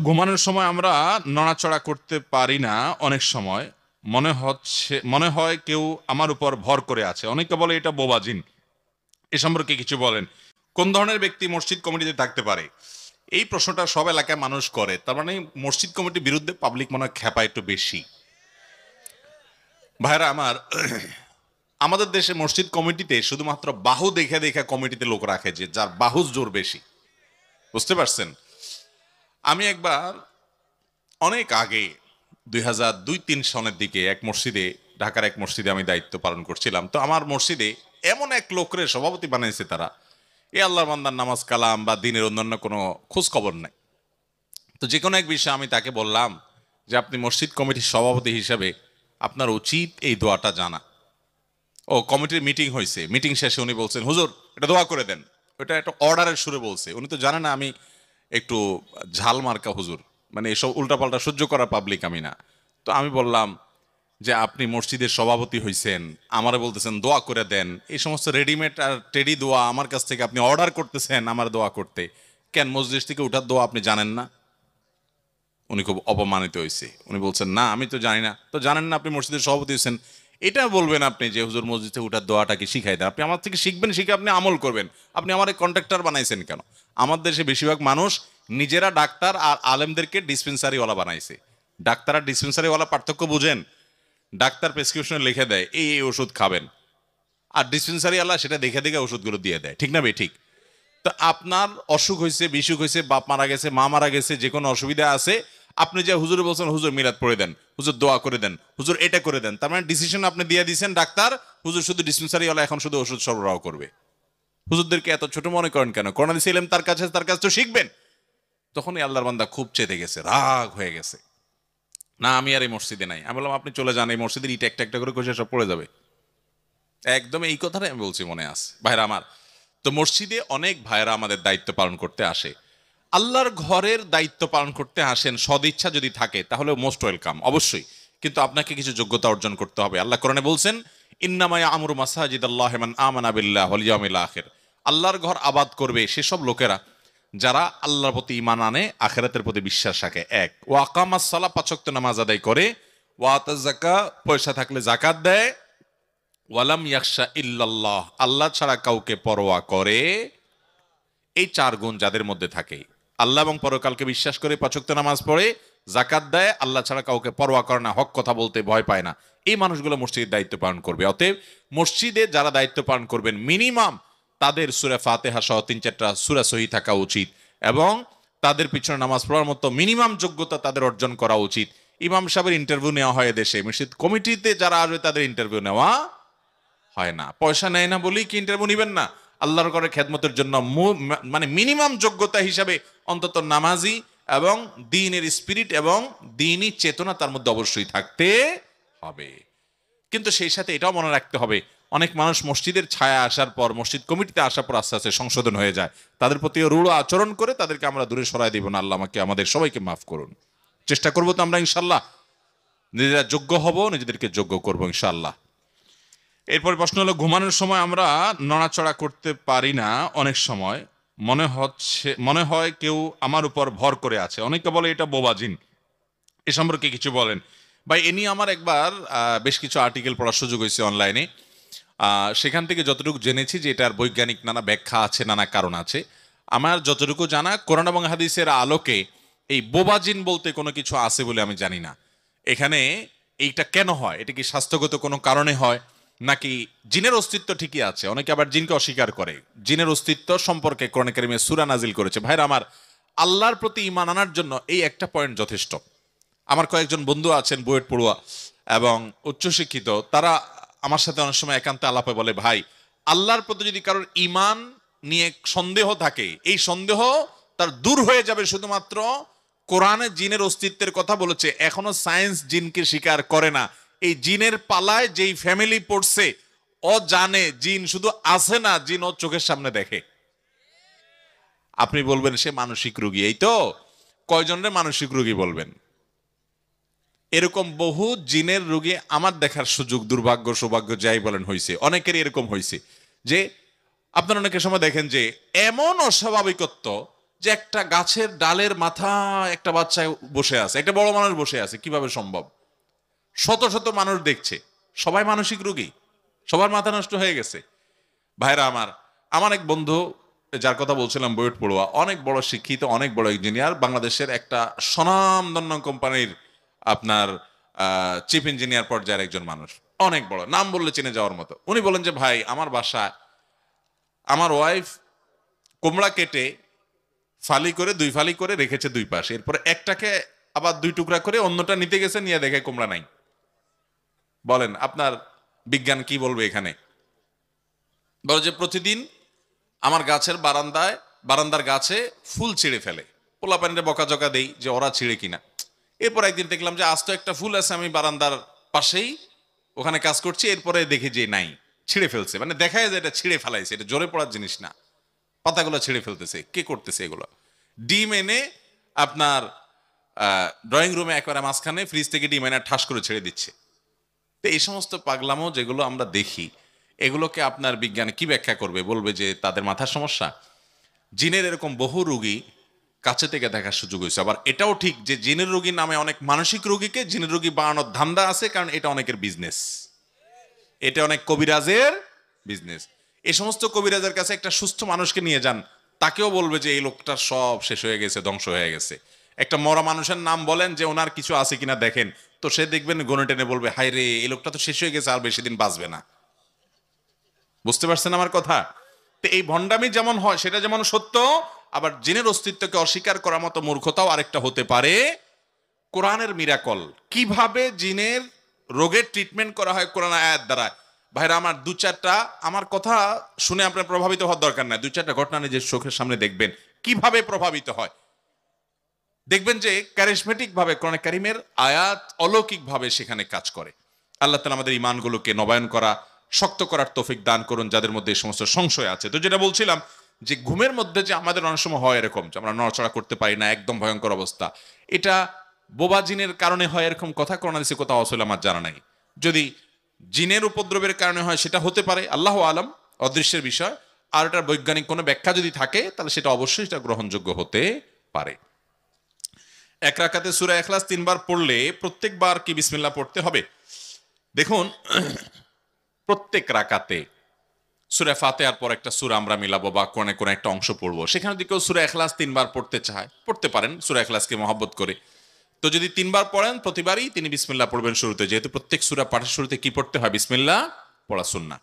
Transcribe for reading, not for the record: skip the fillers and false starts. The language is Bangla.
ঘুমানোর সময় আমরা নড়াচড়া করতে পারি না। অনেক সময় মনে হয় কেউ আমার উপর ভর করে আছে। অনেকে বলে এটা বোবাজিন। এ সম্পর্কে কিছু বলেন। কোন ধরনের ব্যক্তি মসজিদ কমিটিতে থাকতে পারে? এই প্রশ্নটা সব এলাকায় মানুষ করে। তার মানে মসজিদ কমিটির বিরুদ্ধে পাবলিক মনে হয় খেপা একটু বেশি। ভাইরা আমার, আমাদের দেশে মসজিদ কমিটিতে শুধুমাত্র বাহু দেখে দেখে কমিটিতে লোক রাখে, যে যার বাহু জোর বেশি। বুঝতে পারছেন? আমি একবার অনেক আগে 2002-03 সনের দিকে এক মসজিদে, ঢাকার এক মসজিদে আমি দায়িত্ব পালন করছিলাম। তো আমার মসজিদে এমন এক লোকরে সভাপতি বানাইছে তারা, এ আল্লাহর বান্দার নামাজ কালাম বা দিনের অন্যান্য কোনো খোঁজ খবর নাই। তো যে কোনো এক বিষয়ে আমি তাকে বললাম যে আপনি মসজিদ কমিটির সভাপতি হিসেবে আপনার উচিত এই দোয়াটা জানা। ও কমিটির মিটিং হয়েছে, মিটিং শেষে উনি বলছেন, হুজুর এটা দোয়া করে দেন। ওটা একটা অর্ডারের সুরে বলছে। উনি তো জানে না আমি একটু ঝাল মার্কা হুজুর, মানে এসব উল্টাপাল্টা সহ্য করা পাবলিক আমি না। তো আমি বললাম যে আপনি মসজিদের সভাপতি হইছেন, আমারে বলতেছেন দোয়া করে দেন। এই সমস্ত রেডিমেড আর টেডি দোয়া আমার কাছ থেকে আপনি অর্ডার করতেছেন আমার দোয়া করতে। কেন মসজিদ থেকে উঠার দোয়া আপনি জানেন না? উনি খুব অপমানিত হয়েছে। উনি বলছেন না আমি তো জানি না। তো জানেন না আপনি মসজিদের সভাপতি হয়েছেন, এটা বলবেন আপনি যে হুজুর মসজিদ থেকে উঠার দোয়াটা কি শিখাই দেন। আপনি আমার থেকে শিখবেন, শিখে আপনি আমল করবেন। আপনি আমার কন্ট্রাক্টর বানাইছেন কেন? আমার দেশে বেশিরভাগ মানুষ নিজেরা ডাক্তার আর আলেমদেরকে ডিসপেন্সারিওয়ালা বানাইছে। ডাক্তার আর ডিসপেন্সারিওয়ালা পার্থক্য বুঝেন? ডাক্তার প্রেসক্রিপশনে লিখে দেয় এই এই ওষুধ খাবেন, আর ডিসপেন্সারি আলা সেটা দেখে দেখে ওষুধগুলো দিয়ে দেয়। ঠিক না বে ঠিক? তো আপনার অসুখ হয়েছে, বিসুখ হয়েছে, বাপ মারা গেছে, মা মারা গেছে, যে কোনো অসুবিধা আছে, আপনি যে হুজুরে বলছেন হুজুর মিলাদ পড়ে দেন, হুজুর দোয়া করে দেন, হুজুর এটা করে দেন, তার মানে ডিসিশন আপনি দিয়ে দিয়েছেন ডাক্তার। হুজুর শুধু ডিসপেন্সারিওয়ালা এখন শুধু ওষুধ সরবরাহ করবে। হুজুরদেরকে এত ছোট মনে করেন কেন? করোনা দিয়েছিলেন তার কাছে, তার কাছে তো শিখবেন। তখনই আল্লাহর বান্দা খুব চেতে গেছে, রাগ হয়ে গেছে। না আমি আর এই মসজিদে নাই। আমি বললাম আপনি চলে যান, এই মসজিদের ইটা একটা একটা করে কষে সব পড়ে যাবে। একদম এই কথাটাই আমি বলছি, মনে আছে ভাইরা আমার। তো মসজিদে অনেক ভাইরা আমাদের দায়িত্ব পালন করতে আসে। আল্লাহর ঘরের দায়িত্ব পালন করতে আসেন, সদিচ্ছা যদি থাকে তাহলে মোস্ট ওয়েলকাম অবশ্যই। কিন্তু আপনাকে কিছু যোগ্যতা অর্জন করতে হবে। আল্লাহ কোরআনে বলছেন ইন্নামা ইয়ামুরু মাসাজিদাল্লাহি মান আমানা বিল্লাহি ওয়াল ইয়াউমিল আখির। আল্লাহর ঘর আবাদ করবে সেসব লোকেরা যারা আল্লাহর প্রতি ঈমান আনে, আখিরাতের প্রতি বিশ্বাস রাখে। এক, ওয়া আকামাস সালাহ, পাঁচ ওয়াক্ত নামাজ আদায় করে, ওয়া আতাজ যাকাত, পয়সা থাকলে যাকাত দেয়, ওয়ালাম ইয়াখশা ইল্লাল্লাহ, আল্লাহ ছাড়া কাউকে পরোয়া করে। এই চার গুণ যাদের মধ্যে থাকে, আল্লাহ এবং পরকালকে বিশ্বাস করে, পাঁচ ওয়াক্ত নামাজ পড়ে, যাকাত দেয়, আল্লাহ ছাড়া কাউকে পরোয়া করে না, হক কথা বলতে ভয় পায় না, এই মানুষগুলো মসজিদের দায়িত্ব পালন করবে। অতএব মসজিদে যারা দায়িত্ব পালন করবেন মিনিমাম তাদের সূরা ফাতিহা সহ 3-4টা সূরা সহি থাকা উচিত, এবং তাদের পিছনে নামাজ পড়ার মতো মিনিমাম যোগ্যতা তাদের অর্জন করা উচিত। ইমাম সাহেবের ইন্টারভিউ নেওয়া হয় দেশে, মসজিদ কমিটিতে যারা আসবে তাদের ইন্টারভিউ নেওয়া হয় না। পয়সা নেয় না বলেই কি ইন্টারভিউ নিবেন না? আল্লাহর ঘরে খেদমতের জন্য মানে মিনিমাম যোগ্যতা হিসাবে অন্তত নামাজি এবং দ্বীনের স্পিরিট এবং দ্বীনি চেতনা তার মধ্যে অবশ্যই থাকতে হবে। কিন্তু সেই সাথে এটাও মনে রাখতে হবে, অনেক মানুষ মসজিদের ছায়া আসার পর, মসজিদ কমিটিতে আসার পর আস্তে আস্তে সংশোধন হয়ে যায়। তাদের প্রতি রূঢ় আচরণ করে তাদেরকে আমরা দূরে সরাই দিব না। আল্লাহ আমাকে আমাদের সবাইকে মাফ করুন। চেষ্টা করবো তো আমরা ইনশাল্লাহ, নিজেরা যোগ্য হব, নিজেদেরকে যোগ্য করবো ইনশাল্লাহ। এরপর প্রশ্ন হলো, ঘুমানোর সময় আমরা নড়াচড়া করতে পারি না। অনেক সময় মনে হয় কেউ আমার উপর ভর করে আছে। অনেকে বলে এটা বোবাজিন। এ সম্পর্কে কিছু বলেন ভাই। এ নিয়ে আমার একবার বেশ কিছু আর্টিকেল পড়ার সুযোগ হয়েছে অনলাইনে। সেখান থেকে যতটুকু জেনেছি যে এটার বৈজ্ঞানিক নানা ব্যাখ্যা আছে, নানা কারণ আছে। আমার যতটুকু জানা, কোরআন এবং হাদিসের আলোকে এই বোবাজিন বলতে কোনো কিছু আছে বলে আমি জানি না। এখানে এইটা কেন হয়? এটা কি স্বাস্থ্যগত কোনো কারণে হয়, নাকি জিনের অস্তিত্ব ঠিকই আছে? অনেকে আবার জিনকে অস্বীকার করে। জিনের অস্তিত্ব সম্পর্কে কোরআন কারীমে সূরা নাজিল করেছে। ভাইরা আমার, আল্লাহর প্রতি ঈমান আনার জন্য এই একটা পয়েন্ট যথেষ্ট। আমার কয়েকজন বন্ধু আছেন বুয়েট পড়ুয়া এবং উচ্চশিক্ষিত, তারা আমার সাথে অনেক সময় একান্তে আলাপে বলে, ভাই আল্লাহর প্রতি যদি কারোর ঈমান নিয়ে সন্দেহ থাকে, এই সন্দেহ তার দূর হয়ে যাবে শুধুমাত্র কোরআনে জিনের অস্তিত্বের কথা বলেছে, এখনো সায়েন্স জিনকে স্বীকার করে না। এই জিনের পালায় যেই ফ্যামিলি পড়ছে, ও জানে জিন শুধু আছে না, জিন ও চোখের সামনে দেখে। আপনি বলবেন সে মানসিক রোগী, এই তো কয়জনের মানসিক রোগী বলবেন? এরকম বহু জিনের রোগী আমার দেখার সুযোগ, দুর্ভাগ্য সৌভাগ্য যাই বলেন, হয়েছে। অনেকেরই এরকম হয়েছে যে আপনারা অনেকের সময় দেখেন যে এমন অস্বাভাবিকত্ব যে একটা গাছের ডালের মাথা একটা বাচ্চা বসে আছে, একটা বড় মানুষ বসে আছে, কিভাবে সম্ভব? শত শত মানুষ দেখছে, সবাই মানসিক রোগী, সবার মাথা নষ্ট হয়ে গেছে। ভাইরা আমার, আমার এক বন্ধু, যার কথা বলছিলাম, বুয়েট পড়ুয়া, অনেক বড় শিক্ষিত, অনেক বড় ইঞ্জিনিয়ার, বাংলাদেশের একটা স্বনামধন্য কোম্পানির আপনার চিফ ইঞ্জিনিয়ার পর্যায়ের একজন মানুষ, অনেক বড়, নাম বললে চিনে যাওয়ার মতো। উনি বলেন যে ভাই, আমার বাসায় আমার ওয়াইফ কুমড়া কেটে ফালি করে, দুই ফালি করে রেখেছে দুই পাশে, এরপরে একটাকে আবার দুই টুকরা করে অন্যটা নিতে গেছে, নিয়ে দেখে কুমড়া নাই। বলেন আপনার বিজ্ঞান কি বলবে এখানে? বলো যে প্রতিদিন আমার গাছের বারান্দার গাছে ফুল ছিঁড়ে ফেলে, পোলাপানিরে বকাঝকা দেই যে ওরা ছিঁড়ে কিনা। এরপর একদিন দেখলাম যে আস্ত একটা ফুল আছে আমি বারান্দার পাশেই ওখানে কাজ করছি, এরপরে দেখি যে নাই, ছিঁড়ে ফেলছে। মানে দেখা যায় যে এটা ছিঁড়ে ফেলাইছে, এটা জোরে পড়ার জিনিস না, পাতাগুলো ছিঁড়ে ফেলতেছে। কে করতেছে এগুলো? ডিম এনে আপনার ড্রয়িং রুমে একবারে মাঝখানে ফ্রিজ থেকে ডিম এনে ঠাস করে ছেড়ে দিচ্ছে। তো এই সমস্ত পাগলামো যেগুলো আমরা দেখি, এগুলোকে আপনার বিজ্ঞান কি ব্যাখ্যা করবে? বলবে যে তাদের মাথার সমস্যা। জিনের এরকম বহু রোগী কাছে থেকে দেখার সুযোগ হয়েছে। আবার এটাও ঠিক যে জিনের রোগীর নামে অনেক মানসিক রোগীকে জিনের রোগী বানানোর ধান্দা আছে, কারণ এটা অনেকের বিজনেস, এটা অনেক কবিরাজের বিজনেস। এই সমস্ত কবিরাজের কাছে একটা সুস্থ মানুষকে নিয়ে যান, তাকেও বলবে যে এই লোকটার সব শেষ হয়ে গেছে, ধ্বংস হয়ে গেছে। একটা মরা মানুষের নাম বলেন যে ওনার কিছু আছে কিনা দেখেন, তো সে দেখবেন গনে টেনে বলবে হায় রে, এই লোকটা তো শেষ হয়ে গেছে, আর বেশি দিন বাঁচবে না। বুঝতে পারছেন আমার কথা? তো এই ভণ্ডামি যেমন হয় সেটা যেমন সত্য, আবার জিনের অস্তিত্বকে অস্বীকার করার মতো মূর্খতাও আরেকটা হতে পারে। কোরআনের মিরাকল, কিভাবে জিনের রোগের ট্রিটমেন্ট করা হয় কোরআন আয়াত দ্বারা। ভাইরা আমার, দু চারটা, আমার কথা শুনে আপনার প্রভাবিত হওয়ার দরকার নাই, দুই চারটা ঘটনা নিজের চোখের সামনে দেখবেন কিভাবে প্রভাবিত হয়। দেখবেন যে ক্যারিসমেটিক ভাবে কোরআন কারীমের আয়াত অলৌকিক ভাবে সেখানে কাজ করে। আল্লাহ তাআলা আমাদের ঈমানগুলোকে নবায়ন করা, শক্ত করার তৌফিক দান করুন যাদের মধ্যে এই সমস্ত সংশয় আছে। তো যেটা বলছিলাম যে ঘুমের মধ্যে যে আমাদের অনেক সময় হয় এরকম যে আমরা নড়াচড়া করতে পারি না, একদম ভয়ঙ্কর অবস্থা, এটা বোবা জিনের কারণে হয় এরকম কথা কোরআন হাদিসে কোথাও আসলে আমার জানা নাই। যদি জিনের উপদ্রবের কারণে হয় সেটা হতে পারে, আল্লাহ আলম, অদৃশ্যের বিষয়। আর এটার বৈজ্ঞানিক কোনো ব্যাখ্যা যদি থাকে তাহলে সেটা অবশ্যই সেটা গ্রহণযোগ্য হতে পারে। এক রাকাতে সূরা ইখলাস 3 বার পড়লে প্রত্যেকবার কি বিসমিল্লাহ পড়তে হবে? দেখুন, প্রত্যেক রাকাতে সূরা ফাতিহার পর একটা সূরা আমরা মিলাবো বা কোন একটা অংশ পড়বো, সেখানে যদি কেউ সূরা ইখলাস 3 বার পড়তে চায় পড়তে পারেন, সূরা ইখলাসকে মহব্বত করে। তো যদি 3 বার পড়েন প্রতিবারই তিনি বিসমিল্লাহ পড়বেন শুরুতে, যেহেতু প্রত্যেক সূরা পাঠের শুরুতে কি পড়তে হয়? বিসমিল্লাহ পড়া সুন্নাহ।